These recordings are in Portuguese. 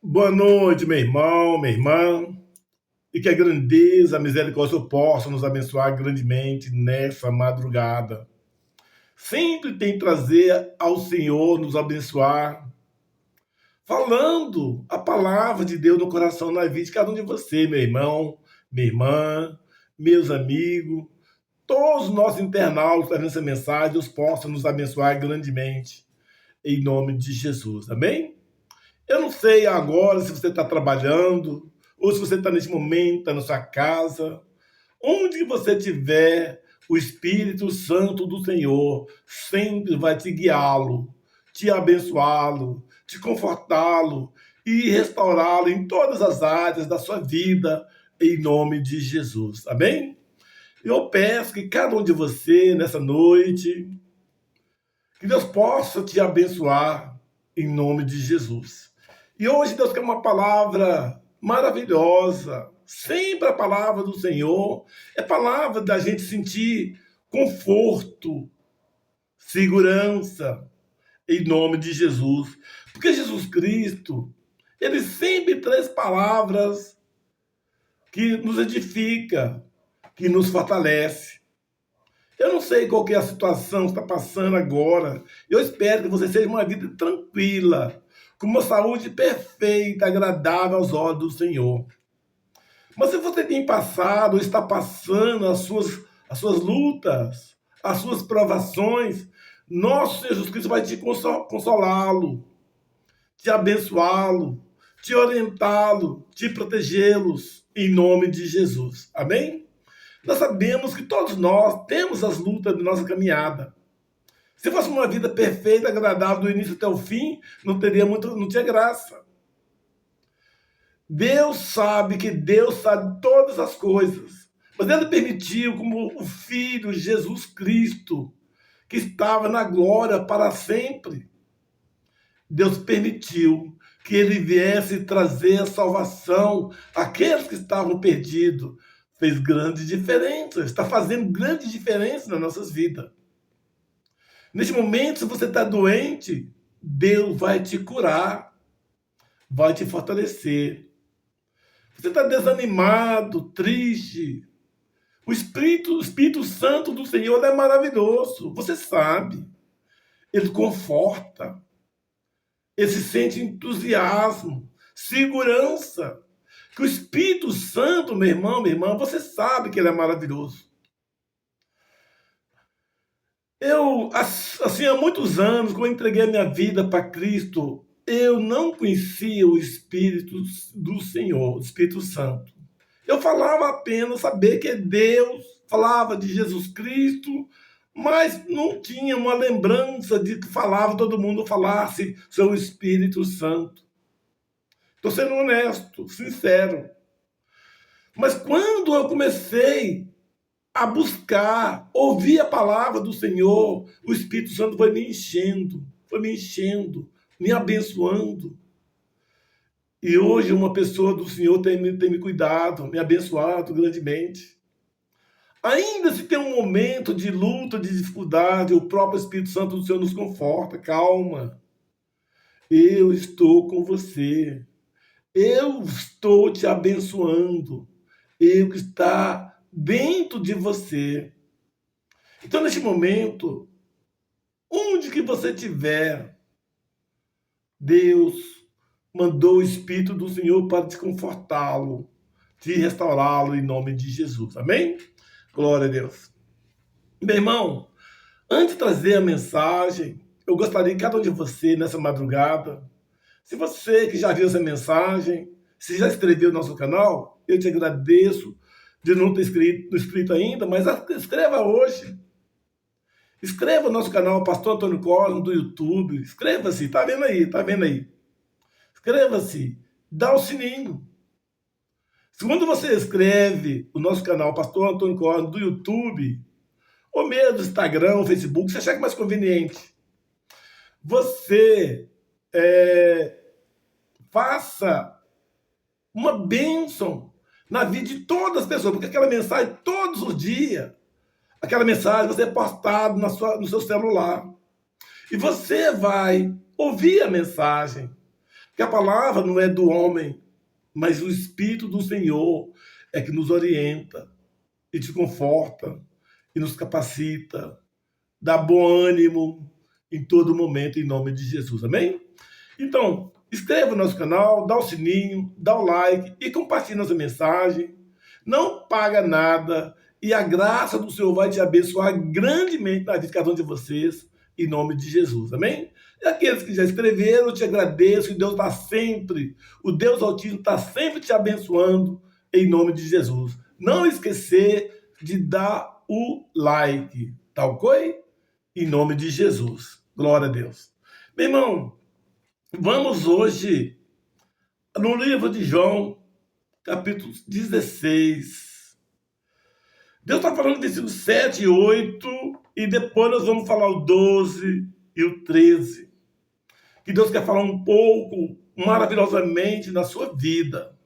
Boa noite, meu irmão, minha irmã, e que a grandeza, a misericórdia possa nos abençoar grandemente nessa madrugada. Sempre tem trazer ao Senhor nos abençoar, falando a palavra de Deus no coração, na vida de cada um de você, meu irmão, minha irmã, meus amigos, todos os nossos internautas trazendo essa mensagem, Deus possa nos abençoar grandemente, em nome de Jesus, amém? Eu não sei agora se você está trabalhando ou se você está nesse momento, está na sua casa. Onde você estiver, o Espírito Santo do Senhor sempre vai te guiá-lo, te abençoá-lo, te confortá-lo e restaurá-lo em todas as áreas da sua vida, em nome de Jesus. Amém? Eu peço que cada um de você, nessa noite, que Deus possa te abençoar em nome de Jesus. E hoje Deus quer uma palavra maravilhosa. Sempre a palavra do Senhor é palavra da gente sentir conforto, segurança em nome de Jesus. Porque Jesus Cristo, ele sempre traz palavras que nos edifica, que nos fortalece. Eu não sei qual que é a situação que está passando agora. Eu espero que você seja uma vida tranquila, com uma saúde perfeita, agradável aos olhos do Senhor. Mas se você tem passado ou está passando as suas lutas, as suas provações, nosso Jesus Cristo vai te consolá-lo, te abençoá-lo, te orientá-lo, te protegê-los, em nome de Jesus. Amém? Nós sabemos que todos nós temos as lutas da nossa caminhada. Se fosse uma vida perfeita, agradável do início até o fim, não tinha graça. Deus sabe todas as coisas. Mas ele permitiu, como o Filho Jesus Cristo, que estava na glória para sempre, Deus permitiu que ele viesse trazer a salvação àqueles que estavam perdidos. Fez grande diferença, está fazendo grande diferença nas nossas vidas. Neste momento, se você está doente, Deus vai te curar, vai te fortalecer. Você está desanimado, triste. O Espírito Santo do Senhor é maravilhoso, você sabe. Ele conforta, ele se sente entusiasmo, segurança. Que o Espírito Santo, meu irmão, minha irmã, você sabe que ele é maravilhoso. Eu, assim, há muitos anos, quando eu entreguei a minha vida para Cristo, eu não conhecia o Espírito do Senhor, o Espírito Santo. Eu falava apenas saber que é Deus, falava de Jesus Cristo, mas não tinha uma lembrança de que falava, todo mundo falasse sobre o Espírito Santo. Estou sendo honesto, sincero. Mas quando eu comecei a buscar, ouvir a palavra do Senhor, o Espírito Santo foi me enchendo, me abençoando. E hoje uma pessoa do Senhor tem me cuidado, me abençoado grandemente. Ainda se tem um momento de luta, de dificuldade, o próprio Espírito Santo do Senhor nos conforta. Calma, eu estou com você. Eu estou te abençoando. Eu que está dentro de você. Então, neste momento, onde que você estiver, Deus mandou o Espírito do Senhor para te confortá-lo, te restaurá-lo em nome de Jesus. Amém? Glória a Deus. Meu irmão, antes de trazer a mensagem, eu gostaria que cada um de você, nessa madrugada, se você que já viu essa mensagem, se já inscreveu no nosso canal, eu te agradeço de não ter inscrito ainda, mas inscreva hoje. Inscreva o nosso canal Pastor Antônio Cosmo do YouTube. Inscreva-se, tá vendo aí, tá vendo aí. Inscreva-se, dá o sininho. Quando você escreve o nosso canal Pastor Antônio Cosmo do YouTube, ou mesmo do Instagram, Facebook, você achar que é mais conveniente, você faça uma bênção na vida de todas as pessoas, porque aquela mensagem todos os dias, aquela mensagem você é postado no seu celular. E você vai ouvir a mensagem. Que a palavra não é do homem, mas o Espírito do Senhor é que nos orienta e te conforta e nos capacita, dá bom ânimo em todo momento, em nome de Jesus. Amém? Então, inscreva no nosso canal, dá o sininho, dá o like e compartilhe nossa mensagem. Não paga nada e a graça do Senhor vai te abençoar grandemente na vida de cada um de vocês, em nome de Jesus. Amém? E aqueles que já escreveram, eu te agradeço, e Deus está sempre, o Deus Altíssimo está sempre te abençoando, em nome de Jesus. Não esquecer de dar o like, tá ok? Em nome de Jesus. Glória a Deus. Meu irmão, vamos hoje no livro de João, capítulo 16. Deus está falando do versículo 7 e 8, e depois nós vamos falar o 12 e o 13. Que Deus quer falar um pouco, maravilhosamente, na sua vida.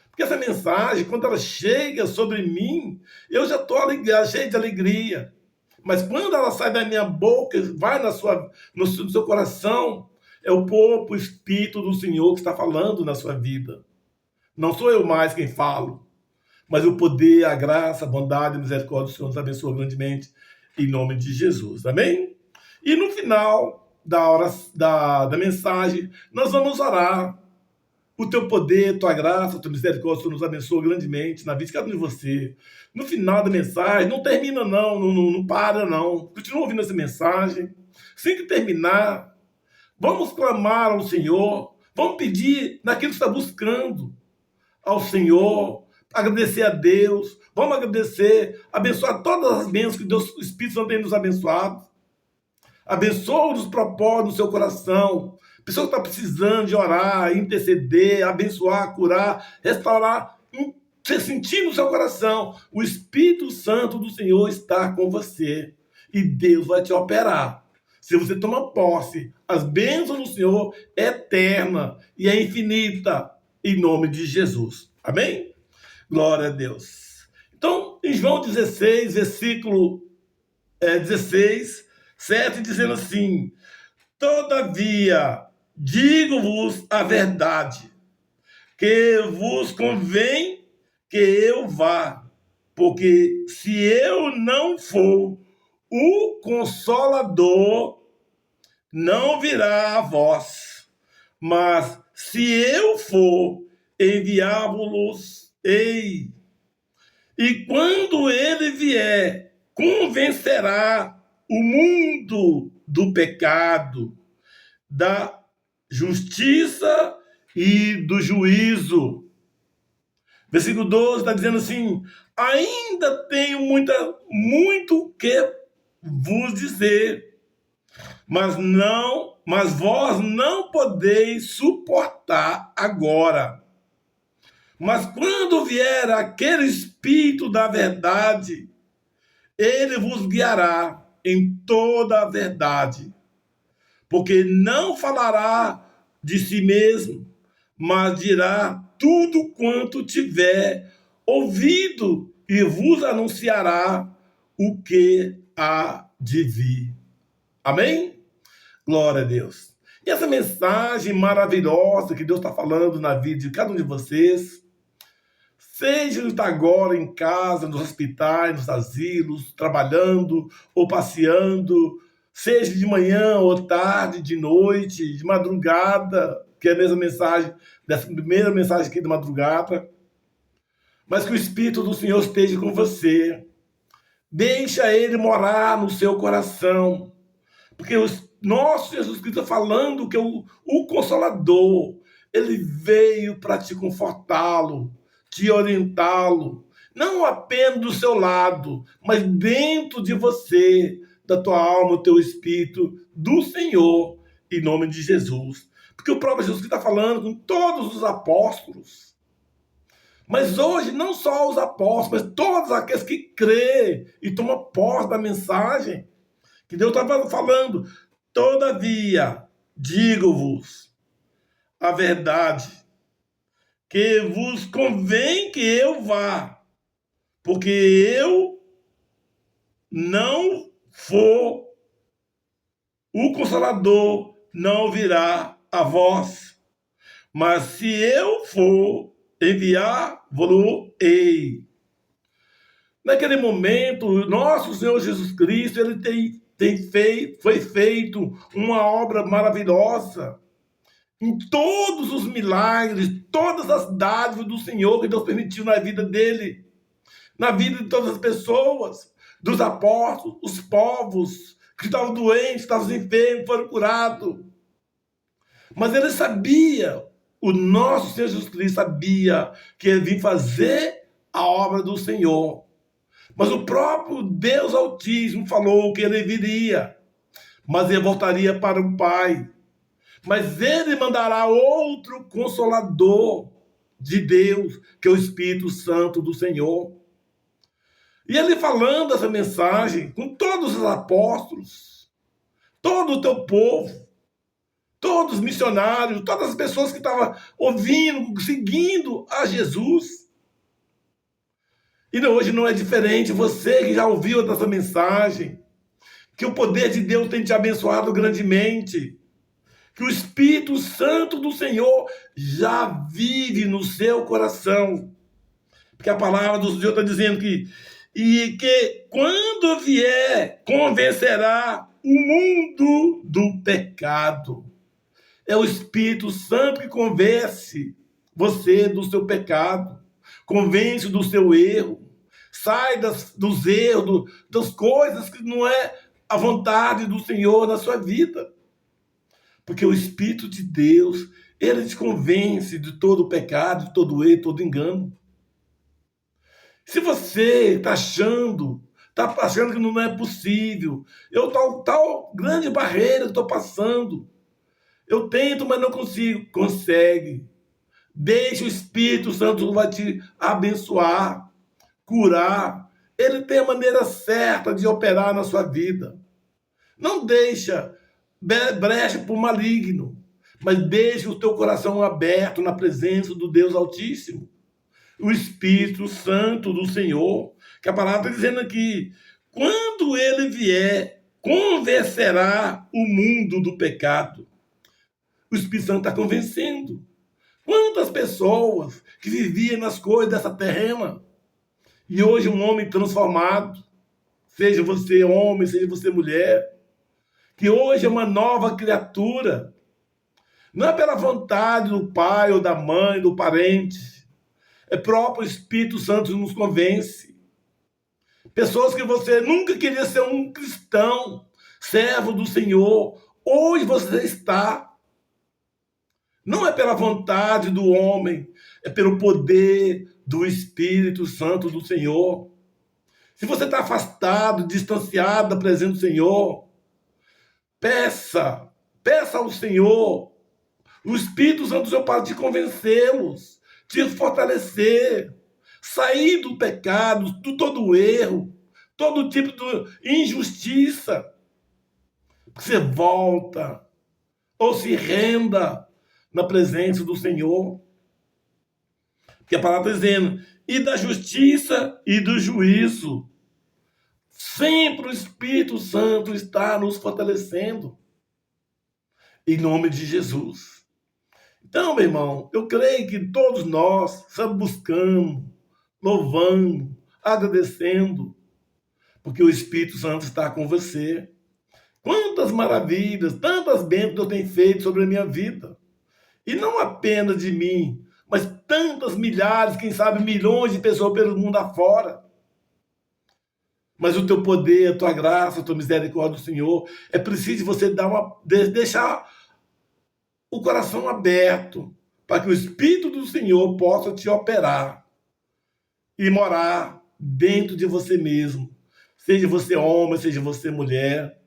Porque essa mensagem, quando ela chega sobre mim, eu já estou cheio de alegria. Mas quando ela sai da minha boca, vai no seu coração, é o próprio Espírito do Senhor que está falando na sua vida. Não sou eu mais quem falo, mas o poder, a graça, a bondade, a misericórdia do Senhor nos abençoa grandemente, em nome de Jesus. Amém? E no final da mensagem, nós vamos orar. O teu poder, tua graça, tua misericórdia, Senhor, nos abençoa grandemente na vida de cada um de você. No final da mensagem, não termina não para não. Continua ouvindo essa mensagem. Sem que terminar, vamos clamar ao Senhor, vamos pedir naquilo que está buscando ao Senhor, agradecer a Deus, vamos agradecer, abençoar todas as bênçãos que Deus, o Espírito Santo tem nos abençoado. Abençoa os propósitos no seu coração. Pessoa que está precisando de orar, interceder, abençoar, curar, restaurar, você sentir no seu coração, o Espírito Santo do Senhor está com você. E Deus vai te operar. Se você toma posse, as bênçãos do Senhor é eterna e é infinita, em nome de Jesus. Amém? Glória a Deus. Então, em João 16, versículo 16, 7, dizendo assim: todavia, digo-vos a verdade, que vos convém que eu vá, porque se eu não for, o Consolador não virá a vós. Mas se eu for, enviá-vos-ei. E quando ele vier, convencerá o mundo do pecado, da justiça e do juízo. Versículo 12 está dizendo assim: ainda tenho muito que vos dizer, mas vós não podeis suportar agora. Mas quando vier aquele Espírito da verdade, ele vos guiará em toda a verdade, porque não falará de si mesmo, mas dirá tudo quanto tiver ouvido e vos anunciará o que há de vir. Amém? Glória a Deus. E essa mensagem maravilhosa que Deus está falando na vida de cada um de vocês, seja agora em casa, nos hospitais, nos asilos, trabalhando ou passeando, seja de manhã ou tarde, de noite, de madrugada, que é a mesma mensagem, dessa primeira mensagem aqui de madrugada, mas que o Espírito do Senhor esteja com você. Deixa Ele morar no seu coração, porque o nosso Jesus Cristo está falando que o Consolador, Ele veio para te confortá-lo, te orientá-lo, não apenas do seu lado, mas dentro de você, da tua alma, o teu espírito, do Senhor, em nome de Jesus. Porque o próprio Jesus está falando com todos os apóstolos. Mas hoje, não só os apóstolos, mas todos aqueles que crêem e tomam posse da mensagem que Deus estava falando. Todavia, digo-vos a verdade, que vos convém que eu vá, porque eu não for, o Consolador não virá a vós. mas se eu for enviar, vou-ei. Naquele momento, nosso Senhor Jesus Cristo, ele foi feito uma obra maravilhosa em todos os milagres, todas as dádivas do Senhor que Deus permitiu na vida dele, na vida de todas as pessoas, dos apóstolos, os povos que estavam doentes, estavam enfermos, foram curados. Mas ele sabia, o nosso Senhor Jesus Cristo sabia que ele vinha fazer a obra do Senhor. Mas o próprio Deus Altíssimo falou que ele viria, mas ele voltaria para o Pai. Mas ele mandará outro Consolador de Deus, que é o Espírito Santo do Senhor. E ele falando essa mensagem com todos os apóstolos, todo o teu povo, todos os missionários, todas as pessoas que estavam ouvindo, seguindo a Jesus. E hoje não é diferente, você que já ouviu essa mensagem, que o poder de Deus tem te abençoado grandemente, que o Espírito Santo do Senhor já vive no seu coração. Porque a palavra do Senhor está dizendo que quando vier, convencerá o mundo do pecado. É o Espírito Santo que convence você do seu pecado, convence do seu erro, sai dos erros, das coisas que não é a vontade do Senhor na sua vida. Porque o Espírito de Deus, ele te convence de todo o pecado, de todo erro, de todo engano. Se você está achando que não é possível, tal grande barreira que estou passando, eu tento, mas não consigo. Consegue. Deixa o Espírito Santo vai te abençoar, curar. Ele tem a maneira certa de operar na sua vida. Não deixa brecha para o maligno, mas deixa o teu coração aberto na presença do Deus Altíssimo, o Espírito Santo do Senhor, que a palavra está dizendo aqui, quando ele vier, convencerá o mundo do pecado. O Espírito Santo está convencendo. Quantas pessoas que viviam nas coisas dessa terrena, e hoje um homem transformado, seja você homem, seja você mulher, que hoje é uma nova criatura, não é pela vontade do pai ou da mãe, do parente, é próprio Espírito Santo que nos convence. Pessoas que você nunca queria ser um cristão, servo do Senhor, hoje você está. Não é pela vontade do homem, é pelo poder do Espírito Santo do Senhor. Se você está afastado, distanciado da presença do Senhor, peça ao Senhor, o Espírito Santo do Senhor, para te convencê-los, te fortalecer, sair do pecado, do todo erro, todo tipo de injustiça. Você volta ou se renda na presença do Senhor. Que a palavra está dizendo, e da justiça e do juízo. Sempre o Espírito Santo está nos fortalecendo. Em nome de Jesus. Então, meu irmão, eu creio que todos nós estamos buscando, louvando, agradecendo, porque o Espírito Santo está com você. Quantas maravilhas, tantas bênçãos Deus tem feito sobre a minha vida. E não apenas de mim, mas tantas milhares, quem sabe milhões de pessoas pelo mundo afora. Mas o teu poder, a tua graça, a tua misericórdia do Senhor, é preciso você deixar o coração aberto para que o Espírito do Senhor possa te operar e morar dentro de você mesmo. Seja você homem, seja você mulher.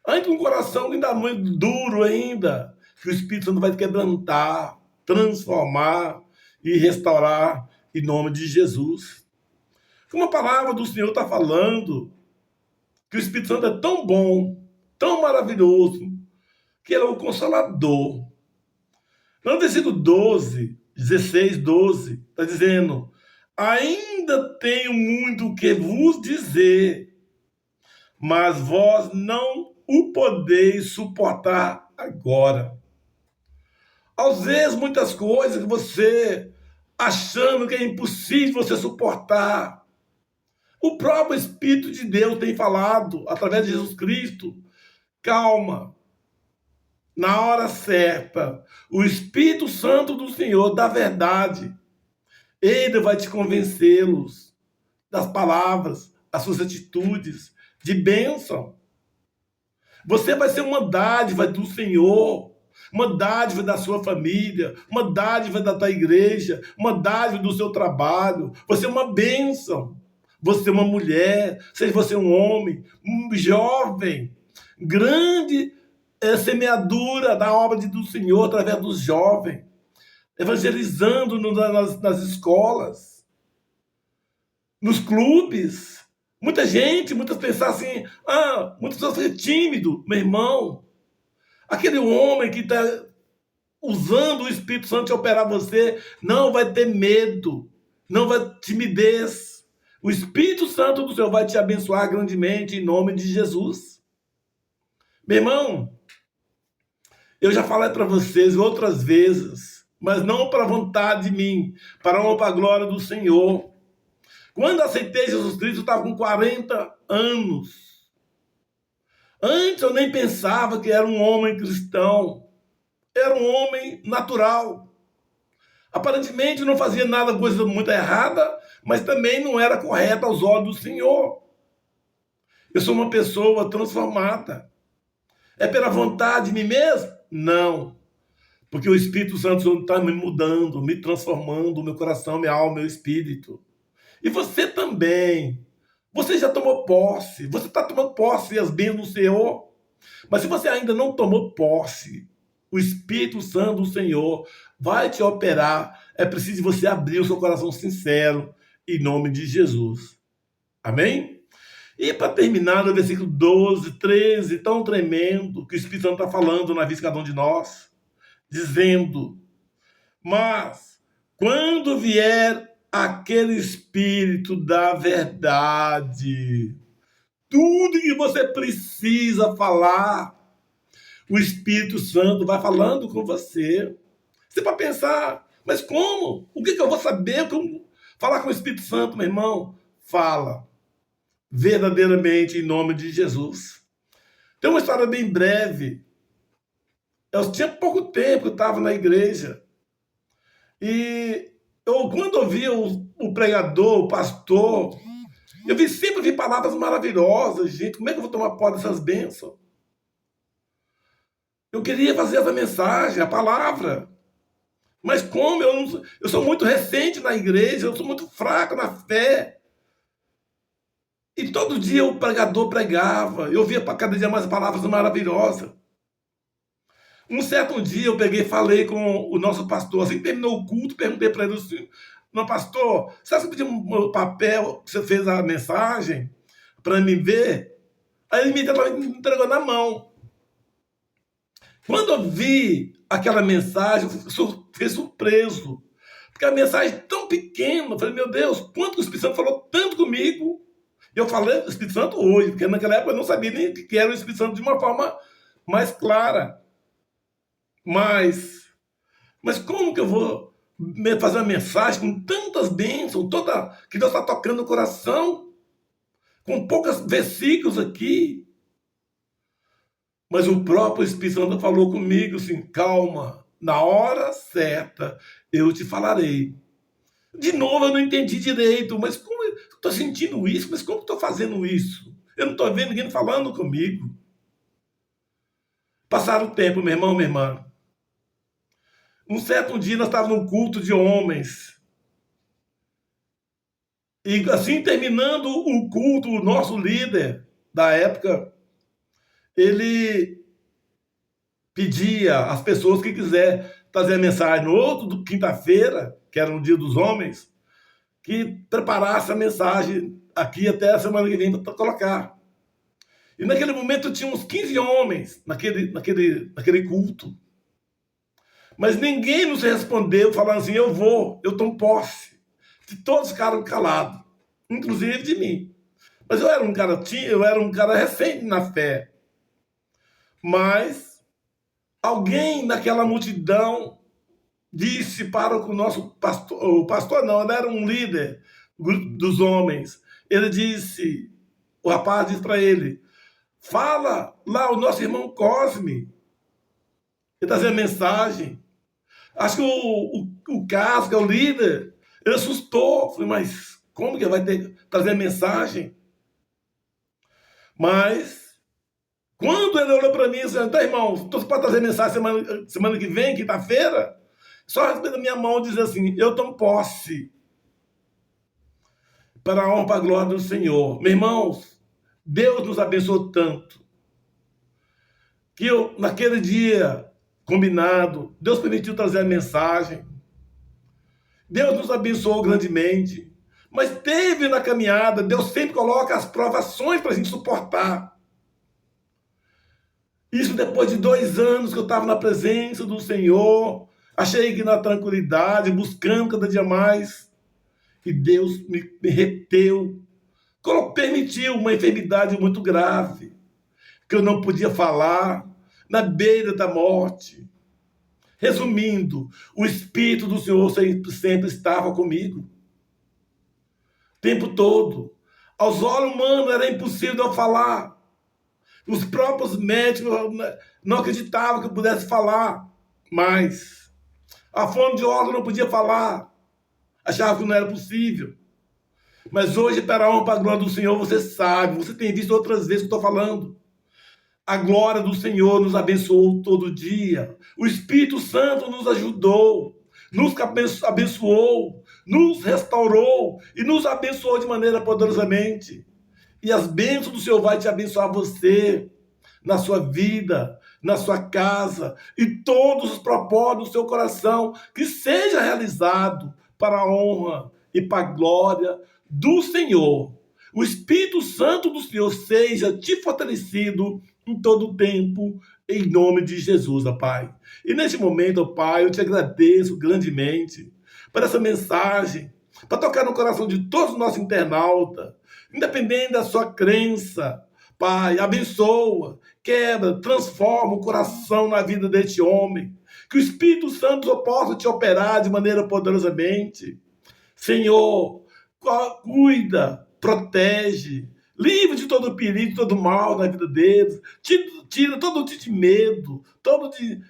Ainda com um coração ainda muito duro ainda, que o Espírito Santo vai quebrantar, transformar e restaurar em nome de Jesus. Como a palavra do Senhor está falando, que o Espírito Santo é tão bom, tão maravilhoso, que ele é o Consolador. No versículo 16, 12, está dizendo, ainda tenho muito o que vos dizer, mas vós não o podeis suportar agora. Às vezes, muitas coisas que você achando que é impossível você suportar. O próprio Espírito de Deus tem falado, através de Jesus Cristo, calma, na hora certa, o Espírito Santo do Senhor, da verdade, ele vai te convencê-los das palavras, das suas atitudes, de bênção. Você vai ser uma dádiva do Senhor, uma dádiva da sua família, uma dádiva da tua igreja, uma dádiva do seu trabalho. Você é uma bênção. Você é uma mulher, seja você um homem, um jovem, grande semeadura da obra do Senhor através dos jovens, evangelizando nas escolas, nos clubes. Muita gente, muitas pensam assim, muitas pessoas são tímido, meu irmão. Aquele homem que está usando o Espírito Santo de operar você, não vai ter medo, não vai ter timidez. O Espírito Santo do Senhor vai te abençoar grandemente em nome de Jesus. Meu irmão, eu já falei para vocês outras vezes, mas não para a vontade de mim, para a honra, para a glória do Senhor. Quando aceitei Jesus Cristo, eu estava com 40 anos. Antes eu nem pensava que era um homem cristão. Era um homem natural. Aparentemente não fazia nada, coisa muito errada, mas também não era correta aos olhos do Senhor. Eu sou uma pessoa transformada. É pela vontade de mim mesmo? Não. Porque o Espírito Santo está me mudando, me transformando, meu coração, minha alma, meu espírito. E você também. Você já tomou posse. Você está tomando posse das bênçãos do Senhor. Mas se você ainda não tomou posse, o Espírito Santo do Senhor vai te operar. É preciso você abrir o seu coração sincero em nome de Jesus. Amém? E para terminar, no versículo 12, 13, tão tremendo, que o Espírito Santo está falando na vida de cada um de nós, dizendo: mas quando vier aquele Espírito da verdade, tudo que você precisa falar, o Espírito Santo vai falando com você. Você pode pensar, mas como? O que eu vou saber? Como falar com o Espírito Santo, meu irmão? Fala, verdadeiramente, em nome de Jesus. Tem uma história bem breve. Eu tinha pouco tempo que eu estava na igreja. E quando eu via o pregador, o pastor, sempre vi palavras maravilhosas. Gente, como é que eu vou tomar posse dessas bênçãos? Eu queria fazer essa mensagem, a palavra. Mas como eu sou muito recente na igreja, eu sou muito fraco na fé. E todo dia o pregador pregava, eu via cada dia mais palavras maravilhosas. Um certo dia eu peguei e falei com o nosso pastor, assim que terminou o culto, perguntei para ele assim: não, pastor, você acha que pediu um papel que você fez a mensagem para mim ver? Aí ele me entregou na mão. Quando eu vi aquela mensagem, eu fiquei surpreso. Porque a mensagem tão pequena, eu falei, meu Deus, quanto o Espírito Santo falou tanto comigo. E eu falei o Espírito Santo hoje, porque naquela época eu não sabia nem o que era o Espírito Santo de uma forma mais clara. Mas como que eu vou fazer uma mensagem com tantas bênçãos, que Deus está tocando no coração, com poucos versículos aqui? Mas o próprio Espírito Santo falou comigo assim: calma, na hora certa eu te falarei. De novo, eu não entendi direito, mas como eu estou sentindo isso? Mas como eu estou fazendo isso? Eu não estou vendo ninguém falando comigo. Passaram o tempo, meu irmão, minha irmã. Um certo dia nós estávamos num culto de homens. E assim, terminando o culto, o nosso líder da época, ele pedia às pessoas que quiser trazer a mensagem no outro quinta-feira, que era no dia dos homens, que preparasse a mensagem aqui até a semana que vem para colocar. E naquele momento tinha uns 15 homens naquele culto. Mas ninguém nos respondeu falando assim: eu tomo posse. E todos ficaram calados, inclusive de mim. Mas eu era um cara recente na fé. Mas alguém naquela multidão disse para o nosso pastor, o pastor não, ele era um líder dos homens. Ele disse, o rapaz disse para ele, fala lá o nosso irmão Cosme, ele trazia mensagem. Acho que o Carlos, que é o líder, ele assustou. Falei, mas como que vai ter trazer mensagem? Mas, quando ele olhou para mim e disse, então, irmão, você pode trazer mensagem semana que vem, quinta-feira? Só receber da minha mão e dizer assim, eu tomo posse para a honra, para a glória do Senhor. Meus irmãos, Deus nos abençoou tanto, que eu, naquele dia combinado, Deus permitiu trazer a mensagem. Deus nos abençoou grandemente. Mas teve na caminhada, Deus sempre coloca as provações para a gente suportar. Isso depois de 2 anos que eu estava na presença do Senhor, achei que na tranquilidade, buscando cada dia mais. E Deus me reteu, permitiu uma enfermidade muito grave, que eu não podia falar, na beira da morte. Resumindo, o Espírito do Senhor sempre estava comigo. O tempo todo. Aos olhos humanos era impossível eu falar. Os próprios médicos não acreditavam que eu pudesse falar mais. A fonte de órgão não podia falar. Achava que não era possível. Mas hoje, para a honra, para a glória do Senhor, você sabe, você tem visto outras vezes que eu estou falando. A glória do Senhor nos abençoou todo dia. O Espírito Santo nos ajudou, nos abençoou, nos restaurou e nos abençoou de maneira poderosamente. E as bênçãos do Senhor vai te abençoar você, na sua vida, na sua casa, e todos os propósitos do seu coração, que seja realizado para a honra e para a glória do Senhor. O Espírito Santo do Senhor seja te fortalecido em todo o tempo, em nome de Jesus, ó Pai. E neste momento, ó Pai, eu te agradeço grandemente por essa mensagem, para tocar no coração de todos os nossos internautas, independente da sua crença. Pai, abençoa, quebra, transforma o coração na vida deste homem. Que o Espírito Santo possa te operar de maneira poderosamente. Senhor, cuida, protege, livre de todo perigo, de todo mal na vida deles. Tira todo tipo de medo, todo de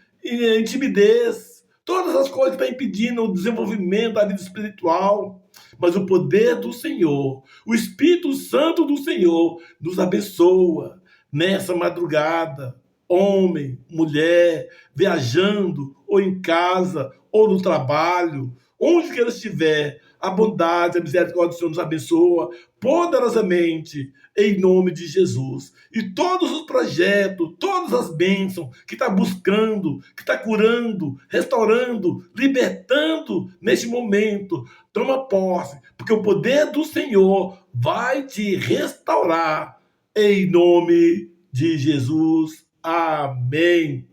timidez, todas as coisas que estão impedindo o desenvolvimento da vida espiritual. Mas o poder do Senhor, o Espírito Santo do Senhor, nos abençoa nessa madrugada. Homem, mulher, viajando, ou em casa, ou no trabalho, onde que ele estiver, a bondade, a misericórdia do Senhor nos abençoa poderosamente, em nome de Jesus. E todos os projetos, todas as bênçãos que está buscando, que está curando, restaurando, libertando neste momento, toma posse, porque o poder do Senhor vai te restaurar, em nome de Jesus. Amém.